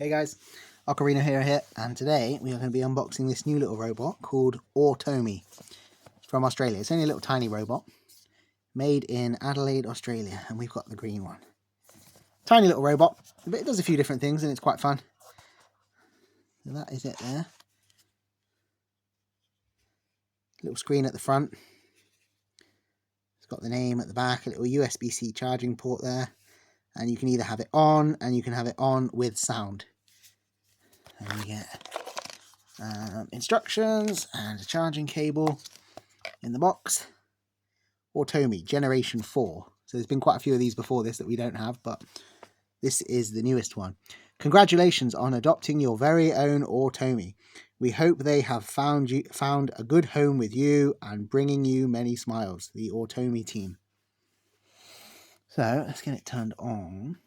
Hey guys, Ocarina here, and today we are going to be unboxing this new little robot called Automi from Australia. It's only a little tiny robot made in Adelaide, Australia, and we've got the green one. Tiny little robot, but it does a few different things and it's quite fun. So that is it there. Little screen at the front. It's got the name at the back, a little USB-C charging port there, and you can either have it on and you can have it on with sound. And you get instructions and a charging cable in the box. Ortomi Generation 4. So there's been quite a few of these before this that we don't have, but this is the newest one. Congratulations on adopting your very own Ortomi. We hope they have found a good home with you and bringing you many smiles. The Ortomi team. So let's get it turned on.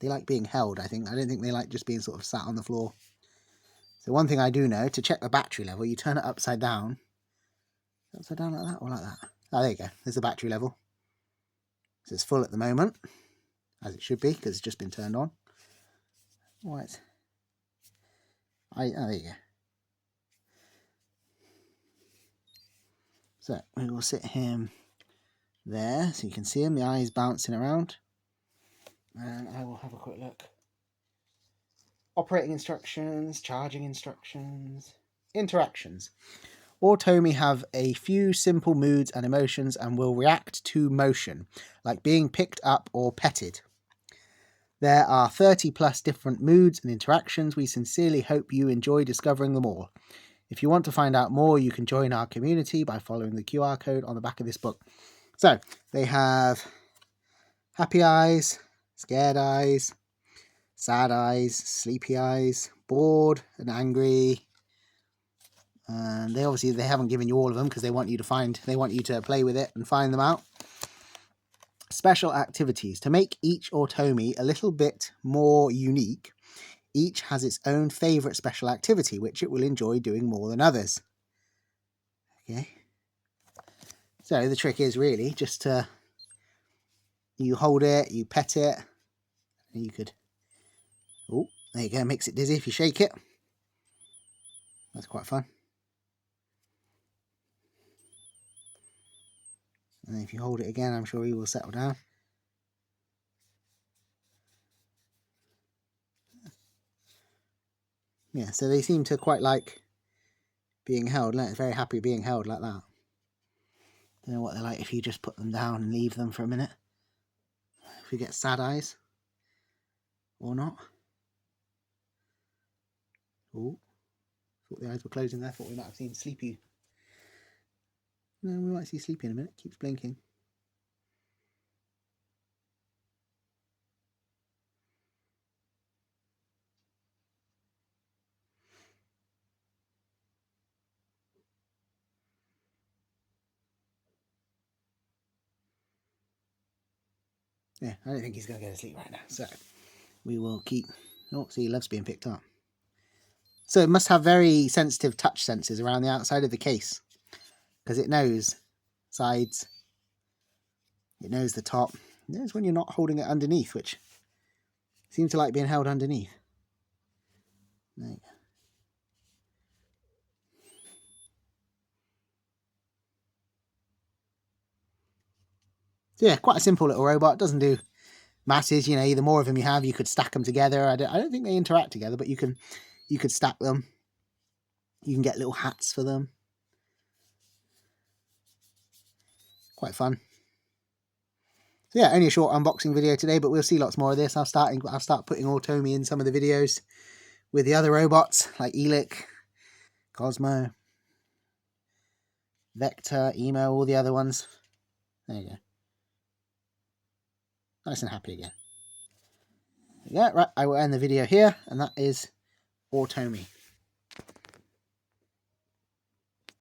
They like being held, I think. I don't think they like just being sort of sat on the floor. So one thing I do know, to check the battery level, you turn it upside down. Upside down like that or like that? Oh, there you go. There's the battery level. So it's full at the moment, as it should be, because it's just been turned on. Right. Oh, there you go. So we will sit him there, so you can see him, the eyes bouncing around. And I will have a quick look. Operating instructions, charging instructions, interactions. Automi have a few simple moods and emotions and will react to motion, like being picked up or petted. There are 30 plus different moods and interactions. We sincerely hope you enjoy discovering them all. If you want to find out more, you can join our community by following the QR code on the back of this book. So they have happy eyes, scared eyes, sad eyes, sleepy eyes, bored and angry. And they haven't given you all of them because they want you to play with it and find them out. Special activities. To make each Automi a little bit more unique, each has its own favourite special activity, which it will enjoy doing more than others. Okay. So the trick is really just to, you hold it, you pet it, and you could, oh, there you go, makes it dizzy if you shake it. That's quite fun. And if you hold it again, I'm sure he will settle down. Yeah, so they seem to quite like being held. They're very happy being held like that. Don't know what they're like if you just put them down and leave them for a minute. If you get sad eyes or not. Oh, thought the eyes were closing there. Thought we might have seen Sleepy. No, we might see Sleepy in a minute. Keeps blinking. Yeah, I don't think he's going to go to sleep right now. So we will keep. Oh, see, he loves being picked up. So it must have very sensitive touch sensors around the outside of the case, because it knows sides, it knows the top, it knows when you're not holding it underneath, which seems to like being held underneath. There you go. So yeah, quite a simple little robot. It doesn't do masses, you know. The more of them you have, you could stack them together. I don't think they interact together, but you could stack them. You can get little hats for them. Quite fun. So yeah, only a short unboxing video today, but we'll see lots more of this. I'll start putting Automi in some of the videos with the other robots like Elic, Cosmo, Vector, Emo, all the other ones. There you go. Nice and happy again. Yeah, right, I will end the video here, and that is Automi.